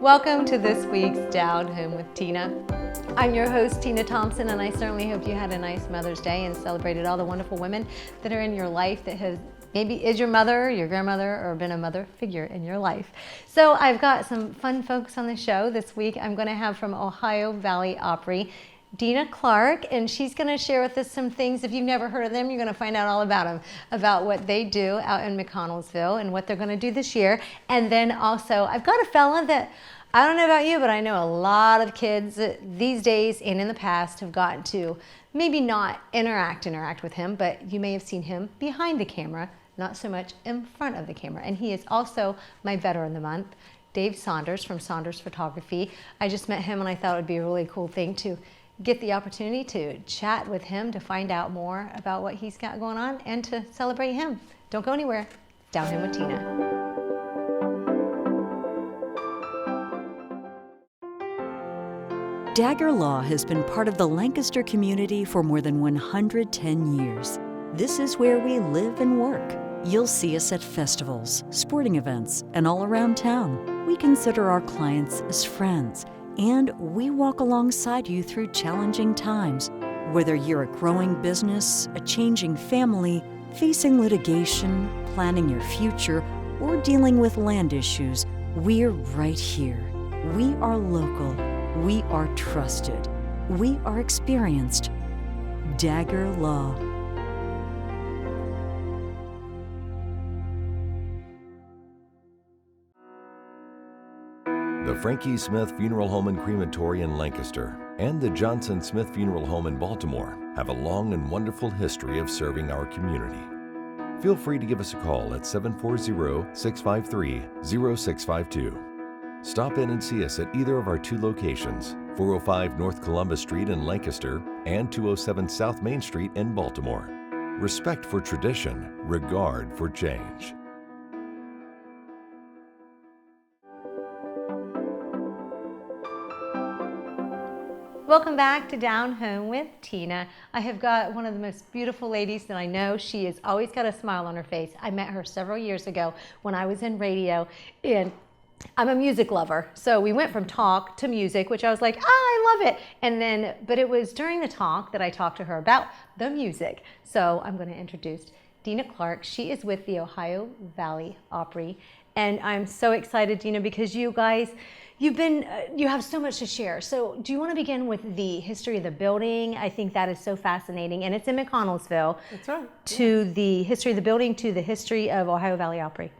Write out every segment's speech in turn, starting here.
Welcome to this week's Down Home with Tina. I'm your host, Tina Thompson, and I certainly hope you had a nice Mother's Day and celebrated all the wonderful women that are in your life that have maybe is your mother, your grandmother, or been a mother figure in your life. So I've got some fun folks on the show this week. I'm going to have from Ohio Valley Opry, Deanna Clark, and she's going to share with us some things. If you've never heard of them, you're going to find out all about them, about what they do out in McConnellsville and what they're going to do this year. And then also, I've got a fella that, I don't know about you, but I know a lot of kids these days and in the past have gotten to maybe not interact with him, but you may have seen him behind the camera, not so much in front of the camera. And he is also my Veteran of the Month, Dave Saunders from Saunders Photography. I just met him and I thought it would be a really cool thing to get the opportunity to chat with him to find out more about what he's got going on and to celebrate him. Don't go anywhere. Down Home with Tina. Dagger Law has been part of the Lancaster community for more than 110 years. This is where we live and work. You'll see us at festivals, sporting events, and all around town. We consider our clients as friends, and we walk alongside you through challenging times. Whether you're a growing business, a changing family, facing litigation, planning your future, or dealing with land issues, we're right here. We are local. We are trusted. We are experienced. Dagger Law. The Frankie Smith Funeral Home and Crematory in Lancaster and the Johnson Smith Funeral Home in Baltimore have a long and wonderful history of serving our community. Feel free to give us a call at 740-653-0652. Stop in and see us at either of our two locations, 405 North Columbus Street in Lancaster and 207 South Main Street in Baltimore. Respect for tradition, regard for change. Welcome back to Down Home with Tina. I have got one of the most beautiful ladies that I know. She has always got a smile on her face. I met her several years ago when I was in radio, and I'm a music lover. So we went from talk to music, which I was like, I love it. And then, but it was during the talk that I talked to her about the music. So I'm going to introduce Deanna Clark. She is with the Ohio Valley Opry. And I'm so excited, Deanna, because you guys, you have so much to share. So do you want to begin with the history of the building? I think that is so fascinating. And it's in McConnellsville. That's right. To the history of the building, to the history of Ohio Valley Opry.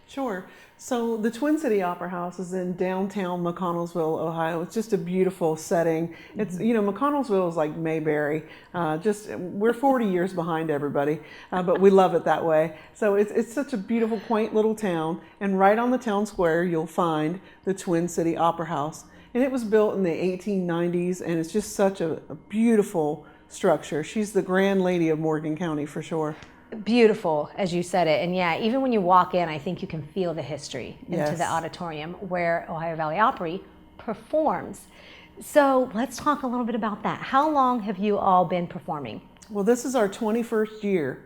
Sure. So the Twin City Opera House is in downtown McConnellsville, Ohio. It's just a beautiful setting. It's, McConnellsville is like Mayberry. We're 40 years behind everybody, but we love it that way. So it's such a beautiful, quaint little town. And right on the town square, you'll find the Twin City Opera House. And it was built in the 1890s, and it's just such a beautiful structure. She's the Grand Lady of Morgan County for sure. Beautiful, as you said it. And yeah, even when you walk in, I think you can feel the history into the auditorium where Ohio Valley Opry performs. So let's talk a little bit about that. How long have you all been performing? Well, this is our 21st year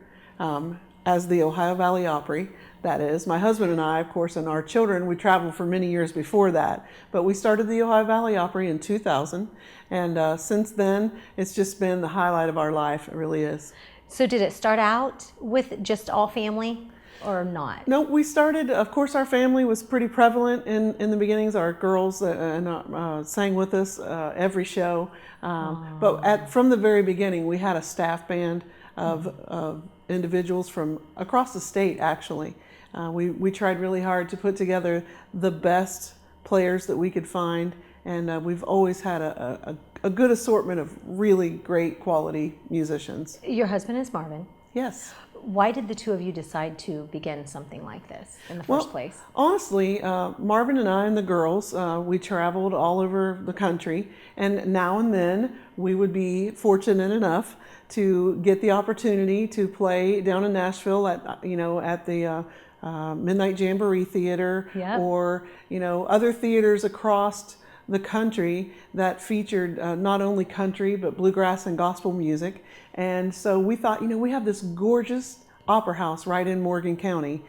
as the Ohio Valley Opry. That is, my husband and I, of course, and our children, we traveled for many years before that. But we started the Ohio Valley Opry in 2000. And since then, it's just been the highlight of our life. It really is. So did it start out with just all family or not? No, we started, of course, our family was pretty prevalent in the beginnings. Our girls sang with us every show. But from the very beginning, we had a staff band of individuals from across the state, actually. We tried really hard to put together the best players that we could find. And we've always had a good assortment of really great quality musicians. Your husband is Marvin. Yes. Why did the two of you decide to begin something like this in the first place? Honestly, Marvin and I and the girls, we traveled all over the country. And now and then we would be fortunate enough to get the opportunity to play down in Nashville at the Midnight Jamboree Theater, or other theaters across the country that featured not only country but bluegrass and gospel music. And so we thought, we have this gorgeous opera house right in Morgan County.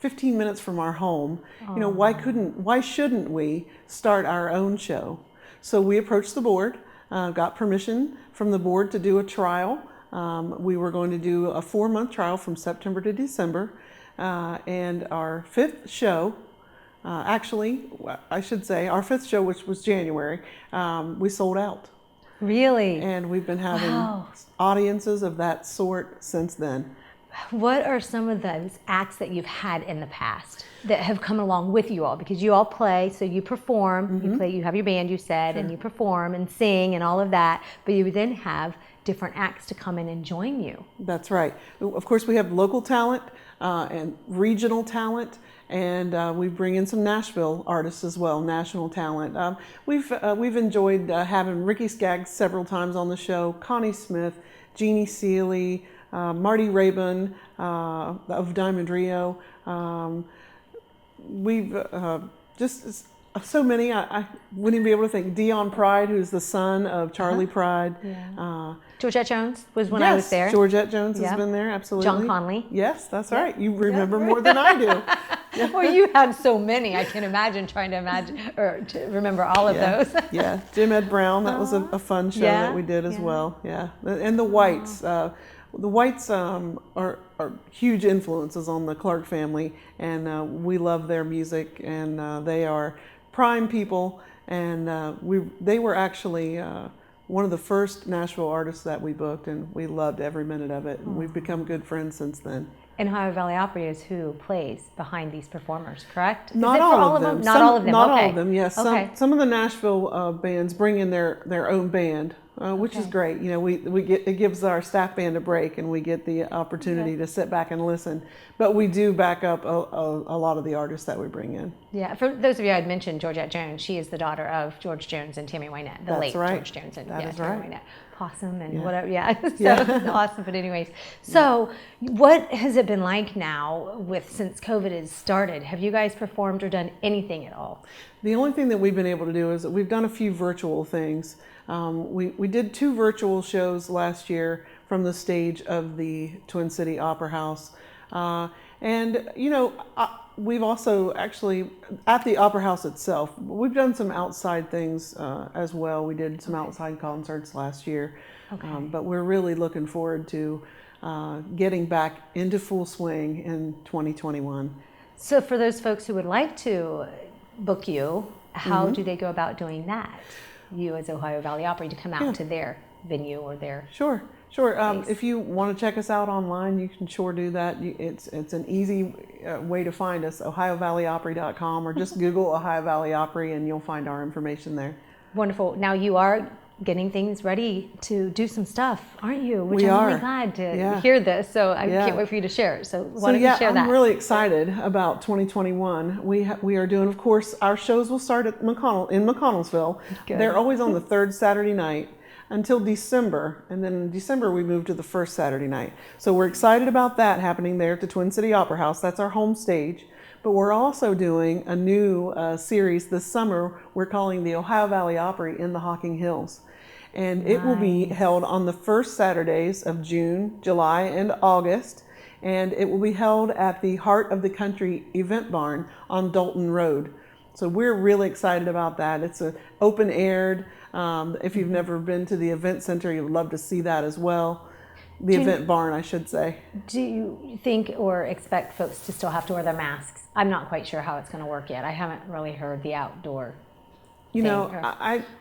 15 minutes from our home. Why shouldn't we start our own show? So we approached the board, got permission from the board to do a trial. We were going to do a 4-month trial from September to December. And our 5th show, actually, I should say, our 5th show, which was January, we sold out. Really? And we've been having audiences of that sort since then. What are some of those acts that you've had in the past that have come along with you all? Because you all play, so you perform, you play, you have your band, you said, and you perform and sing and all of that, but you then have different acts to come in and join you. That's right. Of course, we have local talent and regional talent, and we bring in some Nashville artists as well, national talent. We've enjoyed having Ricky Skaggs several times on the show, Connie Smith, Jeannie Seeley, Marty Rabin of Diamond Rio. We've just so many. I wouldn't be able to think. Dion Pride, who's the son of Charlie Pride. Yeah. Georgette Jones was when I was there. Yes, Georgette Jones has been there, absolutely. John Conley. Yes, that's right. You remember more than I do. Well, you had so many. I can imagine trying to remember all of those. Yeah, Jim Ed Brown. That was a fun show that we did as well. Yeah, and the Whites. The Whites are huge influences on the Clark family, and we love their music, and they are prime people, and they were actually one of the first Nashville artists that we booked, and we loved every minute of it, and we've become good friends since then. And Ohio Valley Opry is who plays behind these performers, correct? Not all of them. Not all of them. Not okay. all of them. Yes. Some of the Nashville bands bring in their own band, which is great. You know, we get, it gives our staff band a break, and we get the opportunity to sit back and listen. But we do back up a lot of the artists that we bring in. Yeah. For those of you I'd mentioned, Georgette Jones. She is the daughter of George Jones and Tammy Wynette, the late George Jones and That is Tammy right. Wynette. Possum and whatever. Yeah. So it's awesome. But anyways, so what has it been like now since COVID has started? Have you guys performed or done anything at all? The only thing that we've been able to do is that we've done a few virtual things. We did 2 virtual shows last year from the stage of the Twin City Opera House. And, you know, we've also actually, at the Opera House itself, we've done some outside things as well. We did some outside concerts last year. But we're really looking forward to getting back into full swing in 2021. So for those folks who would like to book you, how do they go about doing that? You as Ohio Valley Opry to come out to their venue or their Sure. If you want to check us out online, you can sure do that. It's an easy way to find us, ohiovalleyopry.com, or just Google Ohio Valley Opry and you'll find our information there. Wonderful. Now you are getting things ready to do some stuff, aren't you? Which We I'm are. really glad to hear this. So I can't wait for you to share it. So why don't you share that? I'm really excited about 2021. We are doing, of course, our shows will start at in McConnellsville. Good. They're always on the 3rd Saturday night until December, and then in December we move to the 1st Saturday night. So we're excited about that happening there at the Twin City Opera House. That's our home stage. But we're also doing a new series this summer we're calling the Ohio Valley Opry in the Hocking Hills. And it will be held on the 1st Saturdays of June, July, and August. And it will be held at the Heart of the Country event barn on Dalton Road. So we're really excited about that. It's an open-aired. If you've never been to the event center, you'd love to see that as well. The event barn, I should say. Do you think or expect folks to still have to wear their masks? I'm not quite sure how it's going to work yet. I haven't really heard the outdoor You know,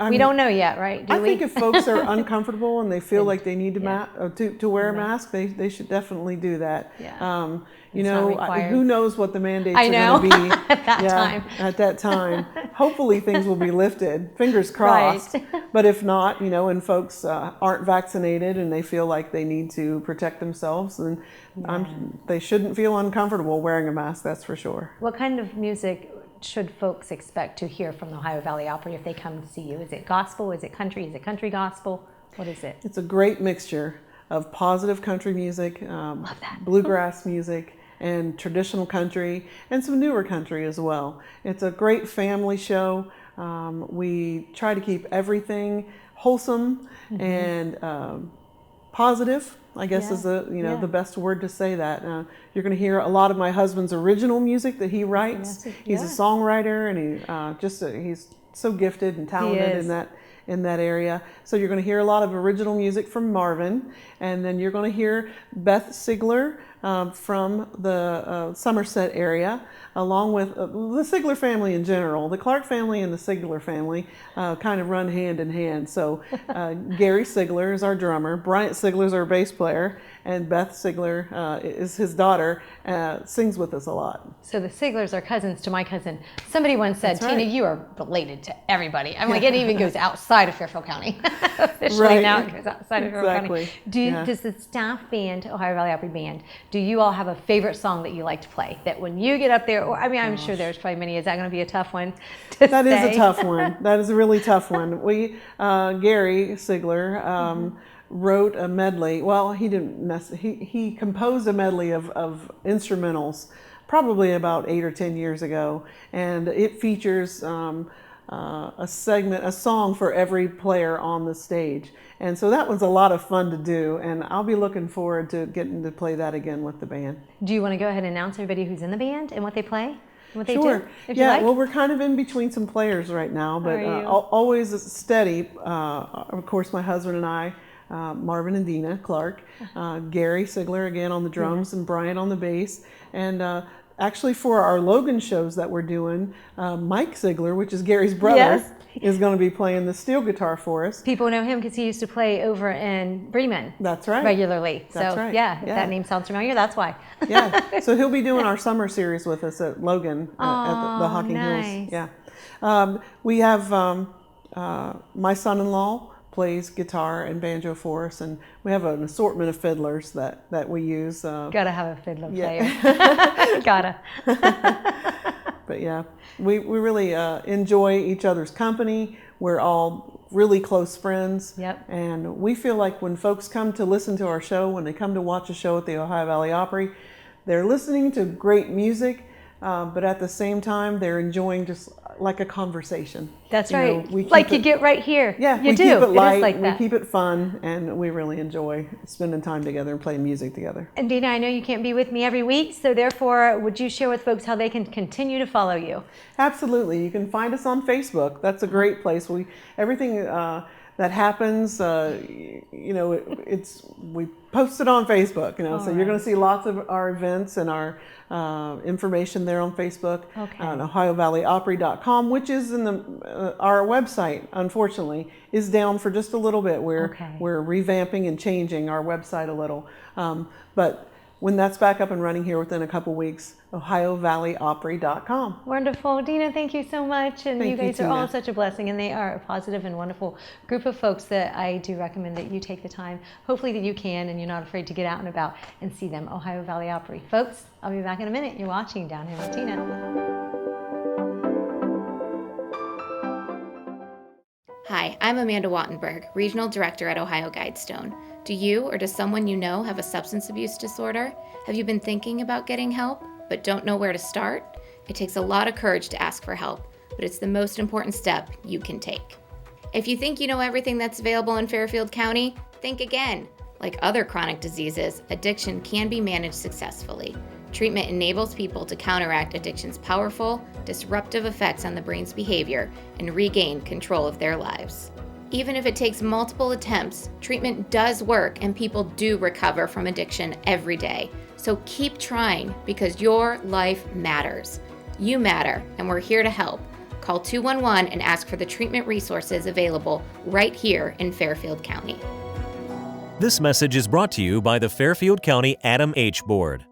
we don't know yet, right? I think if folks are uncomfortable and they feel like they need to wear a mask, they should definitely do that. Yeah. You know, who knows what the mandates are going to be at that time. Hopefully things will be lifted. Fingers crossed. Right. But if not, you know, and folks aren't vaccinated and they feel like they need to protect themselves, then they shouldn't feel uncomfortable wearing a mask, that's for sure. What kind of music should folks expect to hear from the Ohio Valley Opry if they come to see you? Is it gospel? Is it country? Is it country gospel? What is it? It's a great mixture of positive country music, bluegrass music, and traditional country, and some newer country as well. It's a great family show. We try to keep everything wholesome and positive, I guess is the the best word to say that. You're going to hear a lot of my husband's original music that he writes. He's a songwriter, and he's so gifted and talented in that area. So you're going to hear a lot of original music from Marvin, and then you're going to hear Beth Sigler from the Somerset area, along with the Sigler family in general. The Clark family and the Sigler family kind of run hand in hand. So Gary Sigler is our drummer, Bryant Sigler is our bass player, and Beth Sigler is his daughter, sings with us a lot. So the Siglers are cousins to my cousin. Somebody once said, That's right. Tina, you are related to everybody. I'm like, it even goes outside of Fairfield County. Officially Right. now it goes outside of Fairfield County. Exactly. Does the staff band, Ohio Valley Opry Band, do you all have a favorite song that you like to play? That when you get up there, or I mean, I'm sure there's probably many. Is that going to be a tough one to That say? is a tough one. That is a really tough one. Gary Sigler wrote a medley. Well, he didn't. He composed a medley of instrumentals, probably about 8 or 10 years ago, and it features a song for every player on the stage. And so that was a lot of fun to do, and I'll be looking forward to getting to play that again with the band. Do you want to go ahead and announce everybody who's in the band and what they play? What they Sure. do? If you like? Well, we're kind of in between some players right now, but Are you? always steady. Of course, my husband and I, Marvin and Deanna Clark, Gary Sigler again on the drums, and Brian on the bass. And actually, for our Logan shows that we're doing, Mike Sigler, which is Gary's brother, Yes. is going to be playing the steel guitar for us. People know him because he used to play over in Bremen. That's right. Regularly. That's so right. If that name sounds familiar, that's why. Yeah. So he'll be doing our summer series with us at Logan at the Hocking nice. Hills. Yeah. We have my son-in-law plays guitar and banjo for us, and we have an assortment of fiddlers that we use. Gotta have a fiddler Yeah. player. Gotta. But yeah, we really enjoy each other's company. We're all really close friends. Yep. And we feel like when folks come to listen to our show, when they come to watch a show at the Ohio Valley Opry, they're listening to great music, but at the same time, they're enjoying just like a conversation. That's You know, right. we keep Like you it- get right here. Yeah, you we do. keep it light, It is like we that. keep it fun, and we really enjoy spending time together and playing music together. And Deanna, I know you can't be with me every week, so therefore, would you share with folks how they can continue to follow you? Absolutely. You can find us on Facebook. That's a great place. Everything that happens, we post it on Facebook. So you're going to see lots of our events and our information there on Facebook. Okay. On OhioValleyOpry.com, which is in our website. Unfortunately, is down for just a little bit. We're revamping and changing our website a little, but when that's back up and running here within a couple weeks, OhioValleyOpry.com. Wonderful. Dina, thank you so much. And Thank you you, guys are all Tina. such a blessing, and they are a positive and wonderful group of folks that I do recommend that you take the time, hopefully that you can, and you're not afraid to get out and about and see them. Ohio Valley Opry. Folks, I'll be back in a minute. You're watching Down Here with Tina. Hi, I'm Amanda Wattenberg, Regional Director at Ohio Guidestone. Do you or does someone you know have a substance abuse disorder? Have you been thinking about getting help, but don't know where to start? It takes a lot of courage to ask for help, but it's the most important step you can take. If you think you know everything that's available in Fairfield County, think again. Like other chronic diseases, addiction can be managed successfully. Treatment enables people to counteract addiction's powerful, disruptive effects on the brain's behavior and regain control of their lives. Even if it takes multiple attempts, treatment does work and people do recover from addiction every day. So keep trying because your life matters. You matter, and we're here to help. Call 211 and ask for the treatment resources available right here in Fairfield County. This message is brought to you by the Fairfield County Adam H. Board.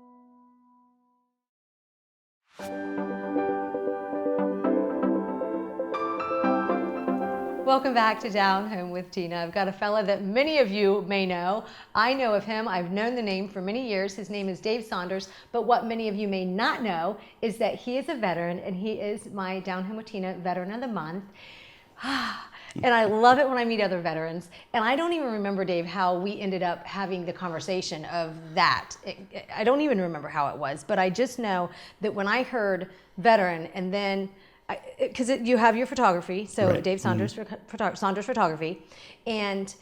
Welcome back to Down Home with Tina. I've got a fella that many of you may know. I know of him. I've known the name for many years. His name is Dave Saunders. But what many of you may not know is that he is a veteran, and he is my Down Home with Tina Veteran of the Month. And I love it when I meet other veterans. And I don't even remember, Dave, how we ended up having the conversation of that. I don't even remember how it was. But I just know that when I heard veteran, and then because you have your photography, so Right. Dave Saunders, Saunders Photography, and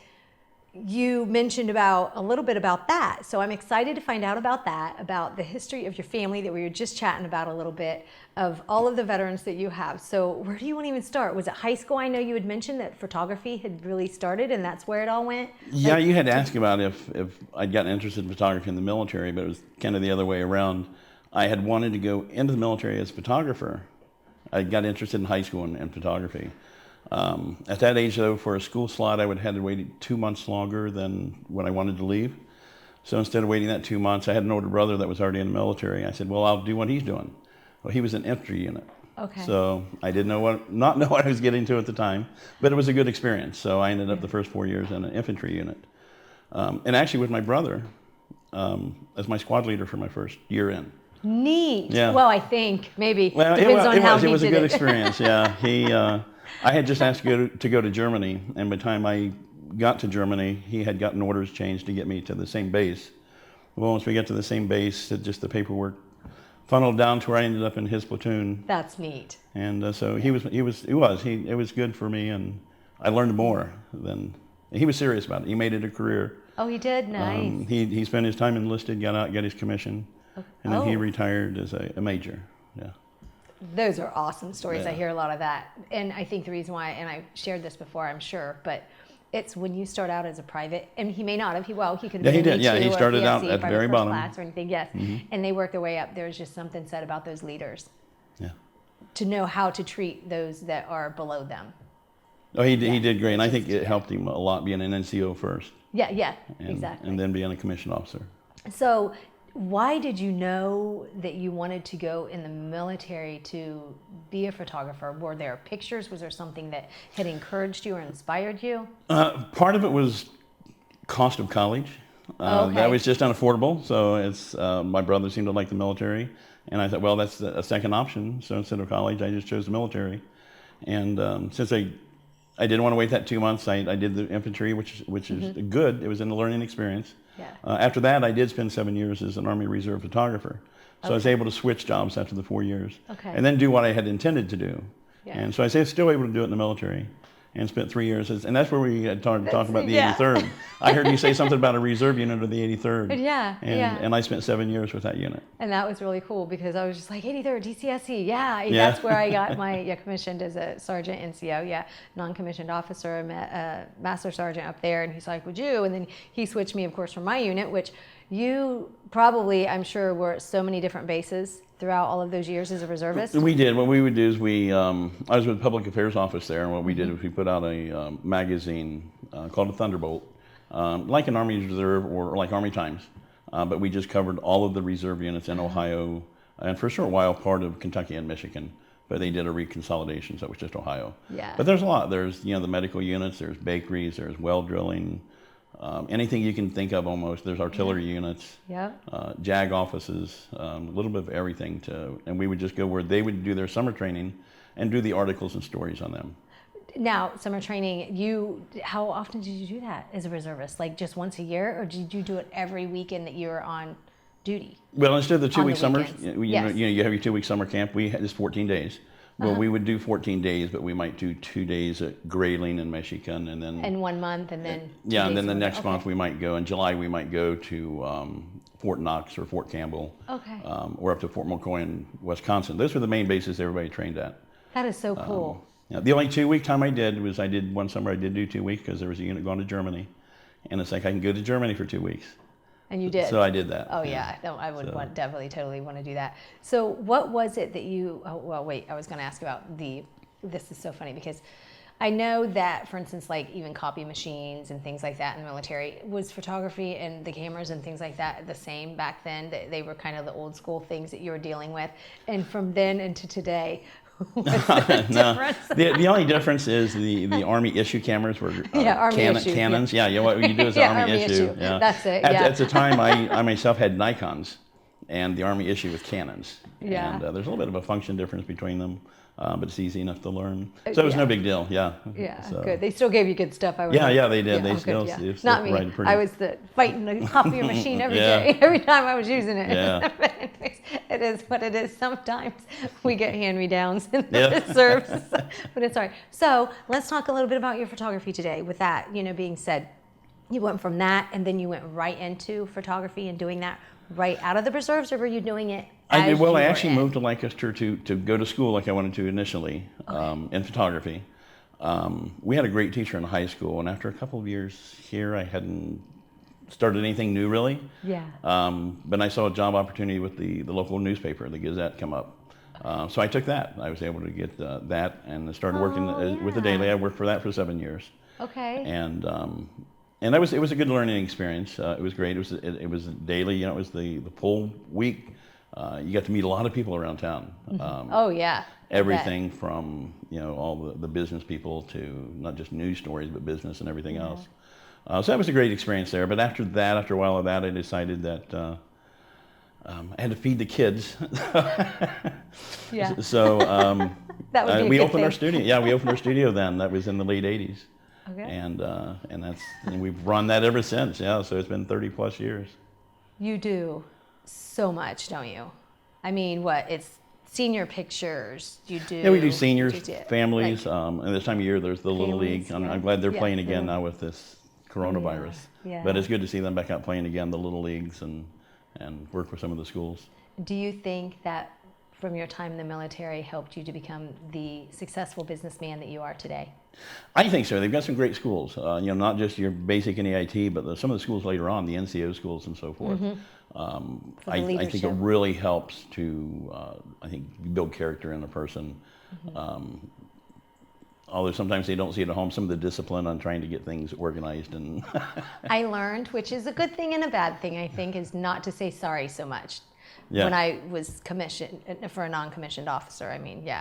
you mentioned about a little bit about that. So I'm excited to find out about that, about the history of your family that we were just chatting about a little bit, of all of the veterans that you have. So where do you want to even start? Was it high school? I know you had mentioned that photography had really started and that's where it all went. Yeah, Like, you had to ask about if I'd gotten interested in photography in the military, but it was kind of the other way around. I had wanted to go into the military as a photographer. I got interested in high school in photography. At that age, though, for a school slot, I would have had to wait 2 months longer than when I wanted to leave. So instead of waiting that 2 months, I had an older brother that was already in the military. I said, well, I'll do what he's doing. Well, he was in infantry unit. Okay. So I didn't not know what I was getting to at the time, but it was a good experience. So I ended up the first 4 years in an infantry unit. And actually with my brother as my squad leader for my first year in. Neat. Yeah. Well, I think maybe Well, depends on how he it was a did good it. experience. Yeah, I had just asked to go to Germany, and by the time I got to Germany, he had gotten orders changed to get me to the same base. Well, once we got to the same base, just the paperwork funneled down to where I ended up in his platoon. That's neat. And so it was good for me, and I learned more than he was serious about it. He made it a career. Oh, he did? Nice. He spent his time enlisted, got out, got his commission, and then he retired as a major. Yeah. Those are awesome stories. Yeah. I hear a lot of that. And I think the reason why, and I've shared this before, I'm sure, but it's when you start out as a private, and he may not have, he could have Yeah, been he an did. Yeah, E2 he or started out PFC, at the private very first bottom. class or anything, yes. And they work their way up. There's just something said about those leaders. Yeah. To know how to treat those that are below them. Oh, he did great, and I think it helped him a lot being an NCO first. Yeah, And, exactly. And then being a commissioned officer. So why did you know that you wanted to go in the military to be a photographer? Were there pictures? Was there something that had encouraged you or inspired you? Part of it was cost of college. Okay. That was just unaffordable. So it's my brother seemed to like the military, and I thought, well, that's a second option. So instead of college, I just chose the military. And since I didn't want to wait that 2 months, I did the infantry, which is good. It was a learning experience. Yeah. After that, I did spend 7 years as an Army Reserve photographer. So I was able to switch jobs after the 4 years. Okay. And then do what I had intended to do. Yeah. And so I was still able to do it in the military, and spent 3 years. And that's where we had started talking about the yeah. 83rd. I heard you say something about a reserve unit of the 83rd. Yeah, And I spent 7 years with that unit. And that was really cool because I was just like, 83rd, DCSC, yeah. Yeah. That's where I got my commissioned as a sergeant NCO, non-commissioned officer. I met a master sergeant up there, and he's like, would you? And then he switched me, of course, from my unit, which you probably, I'm sure, were at so many different bases throughout all of those years as a reservist. We did. What we would do is I was with the Public Affairs Office there, and what we did is we put out a magazine called a Thunderbolt, like an Army Reserve or like Army Times, but we just covered all of the reserve units in Ohio, and for a short while part of Kentucky and Michigan, but they did a reconsolidation, so it was just Ohio. Yeah. But there's a lot. There's the medical units, there's bakeries, there's well drilling, anything you can think of almost. There's artillery units, Yep. JAG offices, a little bit of everything. And we would just go where they would do their summer training and do the articles and stories on them. Now, summer training, how often did you do that as a reservist? Like just once a year, or did you do it every weekend that you were on duty? Well, instead of the 2 On the week summers, weekends. you have your 2 week summer camp. We had just 14 days. Well, we would do 14 days, but we might do 2 days at Grayling in Michigan, and then And 1 month, and then and then the next okay. month we might go. In July we might go to Fort Knox or Fort Campbell, Okay. or up to Fort McCoy in Wisconsin. Those were the main bases everybody trained at. That is so cool. The only 2 week time I did was one summer I did do 2 weeks because there was a unit going to Germany, and it's like I can go to Germany for 2 weeks. And you did. So I did that. Oh yeah, I would definitely, totally want to do that. So what was it that you? Oh well, wait. I was going to ask about This is so funny because I know that, for instance, like even copy machines and things like that in the military, was photography and the cameras and things like that the same back then? That they were kind of the old school things that you were dealing with, and from then into today. What's the difference? The only difference is the Army issue cameras were Army issue, Cannons. Yeah, what you do is the Army issue. Yeah. That's it. At the time, I myself had Nikons, and the Army issue was Canons. Yeah. And there's a little bit of a function difference between them, but it's easy enough to learn. So it was no big deal. Yeah. Yeah, So. good. They still gave you good stuff. I would Yeah, they did. Yeah, They oh, still, good, yeah. they still Not me. write pretty. I was fighting the copier machine every Yeah. day, every time I was using it. Yeah. But anyways, it is what it is. Sometimes we get hand-me-downs in the Yeah. reserves, but it's all right. So let's talk a little bit about your photography today. With that, being said, you went from that, and then you went right into photography and doing that right out of the preserves, or were you doing it I as you were actually in? moved to Lancaster to go to school like I wanted to initially, in photography. We had a great teacher in high school, and after a couple of years here, I hadn't started anything new really. Yeah. But I saw a job opportunity with the local newspaper, the Gazette, come up. So I took that. I was able to get that and started working with the Daily. I worked for that for 7 years. Okay. And it was a good learning experience. It was great. It was daily. You know, it was the full week. You got to meet a lot of people around town. Oh yeah. Everything from all the business people to not just news stories but business and everything else. So that was a great experience there. But after a while of that, I decided that I had to feed the kids. Yeah. So That would be a we good opened thing. our studio. Yeah, we opened our studio then. That was in the late '80s. Okay. And we've run that ever since. Yeah, so it's been 30 plus years. You do so much, don't you? I mean, what? It's senior pictures. You do. Yeah, we do seniors, you do- families, and this time of year there's the Little Families, League. I'm yeah. glad they're Yeah, playing again yeah. now with this coronavirus. Yeah. But it's good to see them back out playing again, the Little Leagues, and work with some of the schools. Do you think that from your time in the military helped you to become the successful businessman that you are today? I think so. They've got some great schools. Not just your basic NEIT, but some of the schools later on, the NCO schools and so forth. I think it leadership. really helps to, build character in a person. Although sometimes they don't see it at home, some of the discipline on trying to get things organized and. I learned, which is a good thing and a bad thing, I think, is not to say sorry so much. Yeah. When I was commissioned for a non-commissioned officer,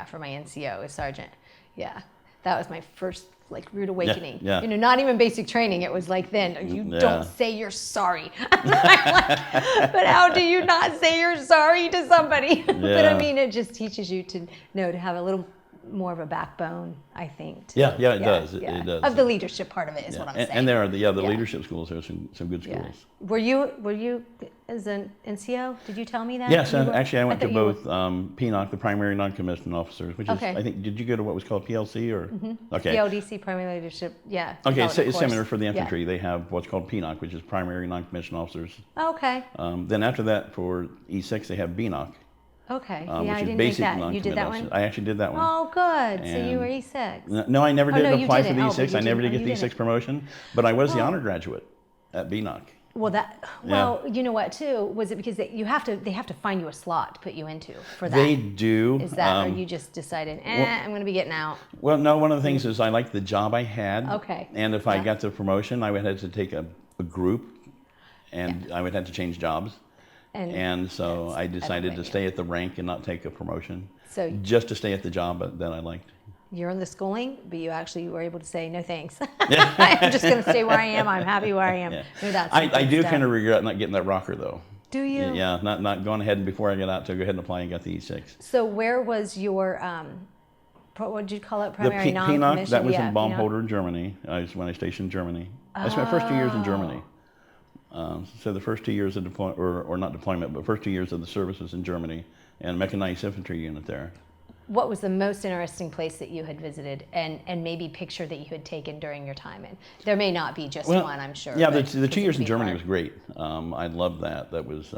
for my NCO as sergeant, that was my first rude awakening. Yeah. Not even basic training. It was like then you Yeah. don't say you're sorry. But how do you not say you're sorry to somebody? But Yeah. it just teaches you to to have a little more of a backbone, I think. It does. It does. Of the leadership part of it is Yeah. what I'm saying. And there are the leadership schools. There are some good Yeah. schools. Were you as an NCO? Did you tell me that? Yes, You were? actually, I went to thought you were- both PNOC, the primary non-commissioned officers, which is, Okay. I think, did you go to what was called PLC or? Okay. PLDC, primary leadership. Yeah. Okay, development it's course. similar for the Yeah. infantry. They have what's called PNOC, which is primary non-commissioned officers. Okay. Then after that, for E6, they have BNOC, Okay. which I is didn't think basic that. You did that non-commissioned one? officers. I actually did that one. Oh, good. So you were And- E6. No, I never did no, you apply for didn't. the Oh, E6. but I you never did- did oh, get the you E6 didn't. promotion, but I was the honor graduate at BNOC. Well, Yeah. you know what too? Was it because they have to find you a slot to put you into for that? They do. Is that, or you just decided, I'm going to be getting out? Well, no, one of the things is I liked the job I had. Okay. And if I Yeah. got the promotion, I would have to take a group, and I would have to change jobs. And so I decided to you. stay at the rank and not take a promotion, So just to stay at the job that I liked. you're in the schooling, but you actually were able to say, no thanks. I'm just going to stay where I am. I'm happy where I am. Yeah. Maybe that's I some do stuff. kind of regret not getting that rocker, though. Do you? Yeah, not going ahead and before I got out to go ahead and apply and got the E6. So where was your, what did you call it, The primary PNOC, non-commissioned? that was Yeah, in PNOC. Baumholder, Germany. I was when I stationed in Germany. I spent the first 2 years in Germany. So the first 2 years of deployment, or not deployment, but first 2 years of the service was in Germany, and mechanized infantry unit there. What was the most interesting place that you had visited and maybe picture that you had taken during your time in? There may not be just one, I'm sure. Yeah, but the 2 years in it'd be Germany hard. was great. I loved that. That was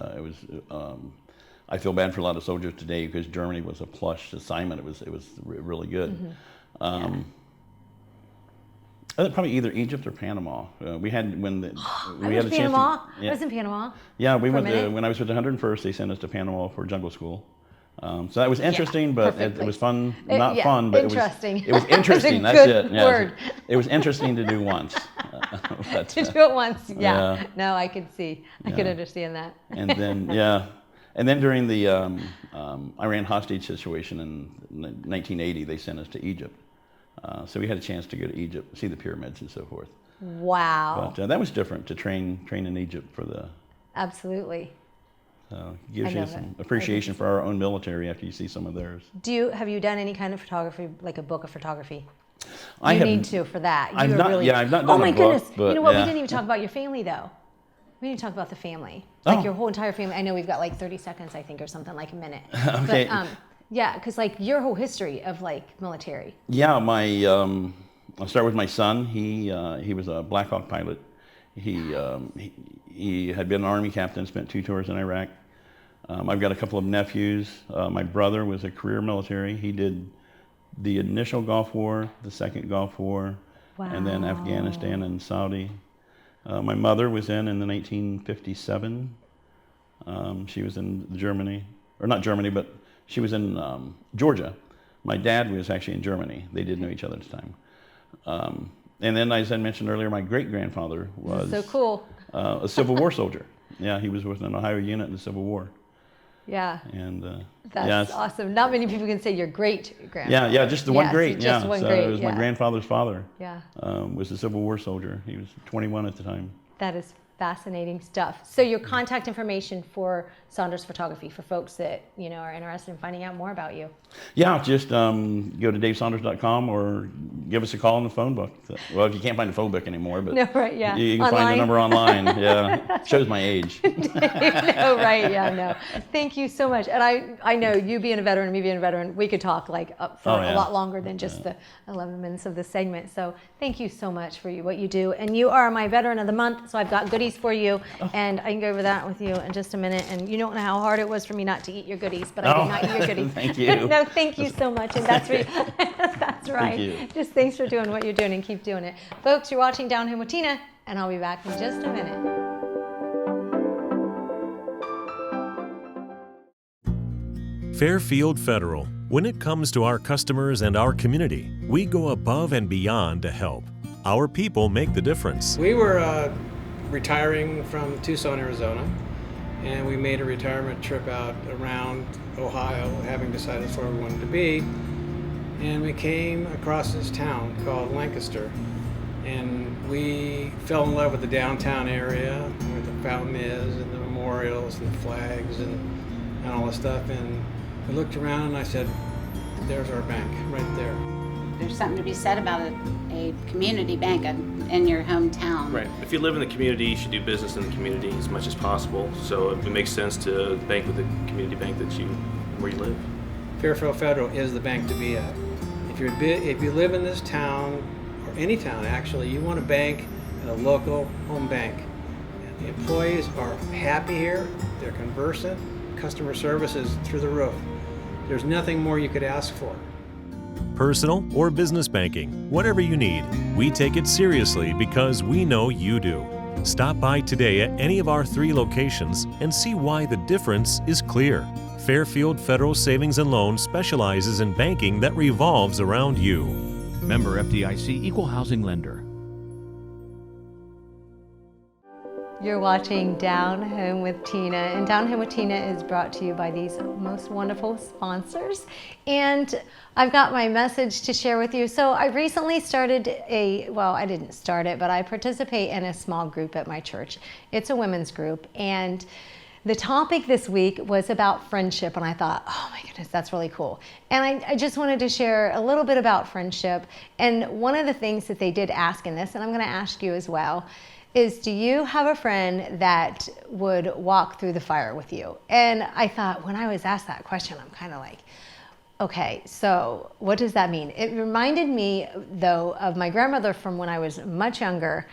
I feel bad for a lot of soldiers today because Germany was a plush assignment. It was really good. Probably either Egypt or Panama. We had when the, we I had was a chance. Panama. Yeah. I was in Panama. Yeah, we for a went to, minute. when I was with the 101st. They sent us to Panama for jungle school. So that was interesting, but perfect it was place. fun. Not yeah, fun, but interesting. it was interesting. That's a That's good it. Yeah, word. It was interesting to do once. But, To do it once, yeah. Yeah. No, I could see. I could Yeah. understand that. and then and then during the Iran hostage situation in 1980, they sent us to Egypt. So we had a chance to go to Egypt, see the pyramids and so forth. Wow. But that was different to train in Egypt for the. Absolutely. It gives I you know some that. appreciation for our own military after you see some of theirs. Have you done any kind of photography, like a book of photography? I You have- need to for that. I've You not- really, yeah, I've not oh done my a book, goodness! but You know what? yeah. We didn't even talk about your family though. We didn't talk about the family, like Oh. your whole entire family. I know we've got like 30 seconds, I think, or something, like a minute. Okay. But yeah, because like your whole history of like military. Yeah, I'll start with my son. He was a Black Hawk pilot. He had been an Army captain, spent 2 tours in Iraq. I've got a couple of nephews. My brother was a career military. He did the initial Gulf War, the second Gulf War, and then Afghanistan and Saudi. My mother was in the 1957. She was in Germany, or not Germany, but she was in Georgia. My dad was actually in Germany. They did know each other at the time. And then, as I mentioned earlier, my great-grandfather was so cool. A Civil War soldier. Yeah, he was with an Ohio unit in the Civil War. Yeah. And that's awesome. Not many people can say your great-grandfather. Yeah, just the one great. Just one great. It was my grandfather's father. Yeah. Was a Civil War soldier. He was 21 at the time. That is fascinating stuff. So your contact information for Saunders Photography for folks that are interested in finding out more about you. Yeah, just go to davesaunders.com or give us a call in the phone book. Well, if you can't find the phone book anymore, but no, right, yeah. you can find the number online. Yeah, shows my age. No, right, yeah, no. Thank you so much. And I know you being a veteran, me being a veteran, we could talk up for a lot longer than just the 11 minutes of the segment. So thank you so much for what you do. And you are my Veteran of the Month, so I've got goodies for you, and I can go over that with you in just a minute. And you don't know how hard it was for me not to eat your goodies, but I did not eat your goodies. Thank you. No, thank you so much, and that's right. That's right. Thank you. Just thanks for doing what you're doing, and keep doing it. Folks, you're watching Down Home with Tina, and I'll be back in just a minute. Fairfield Federal. When it comes to our customers and our community, we go above and beyond to help. Our people make the difference. We were retiring from Tucson, Arizona, and we made a retirement trip out around Ohio, having decided that's where we wanted to be. And we came across this town called Lancaster, and we fell in love with the downtown area, where the fountain is, and the memorials, and the flags, and all this stuff. And we looked around, and I said, "There's our bank, right there." There's something to be said about a community bank in your hometown. Right. If you live in the community, you should do business in the community as much as possible. So it makes sense to bank with the community bank where you live. Fairfield Federal is the bank to be at. If you live in this town, or any town actually, you want to bank at a local home bank. And the employees are happy here, they're conversant, customer service is through the roof. There's nothing more you could ask for. Personal or business banking, whatever you need, we take it seriously because we know you do. Stop by today at any of our 3 locations and see why the difference is clear. Fairfield Federal Savings and Loan specializes in banking that revolves around you. Member FDIC, Equal Housing Lender. You're watching Down Home with Tina, and Down Home with Tina is brought to you by these most wonderful sponsors. And I've got my message to share with you. So I recently started I didn't start it, but I participate in a small group at my church. It's a women's group, and the topic this week was about friendship, and I thought, oh my goodness, that's really cool. And I just wanted to share a little bit about friendship. And one of the things that they did ask in this, and I'm going to ask you as well, is do you have a friend that would walk through the fire with you? And I thought, when I was asked that question, I'm kind of like, okay, so what does that mean? It reminded me, though, of my grandmother from when I was much younger.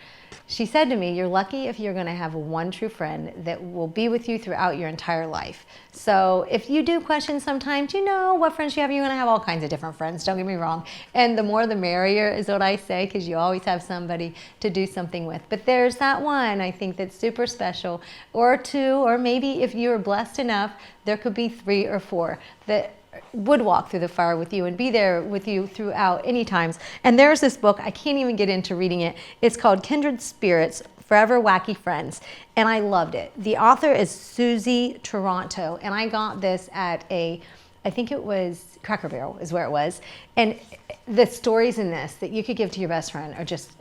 She said to me, you're lucky if you're going to have one true friend that will be with you throughout your entire life. So if you do question sometimes, you know what friends you have. You're going to have all kinds of different friends, don't get me wrong. And the more the merrier is what I say, because you always have somebody to do something with. But there's that one, I think, that's super special, or 2, or maybe if you're blessed enough, there could be 3 or 4 that would walk through the fire with you and be there with you throughout any times. And there's this book, I can't even get into reading it. It's called Kindred Spirits, Forever Wacky Friends, and I loved it. The author is Susie Toronto, and I got this at I think it was Cracker Barrel is where it was. And the stories in this that you could give to your best friend are just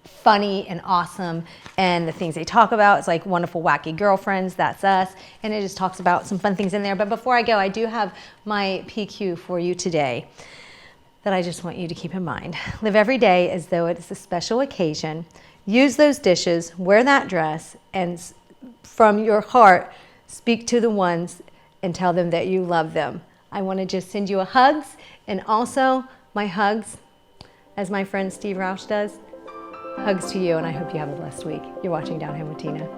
funny and awesome, and the things they talk about, it's like wonderful wacky girlfriends, that's us, and it just talks about some fun things in there. But before I go, I do have my PQ for you today that I just want you to keep in mind. Live every day as though it is a special occasion. Use those dishes, wear that dress, and from your heart, speak to the ones and tell them that you love them. I want to just send you a hugs, and also my hugs, as my friend Steve Roush does, Hugs to you, and I hope you have a blessed week. You're watching Down Home with Tina.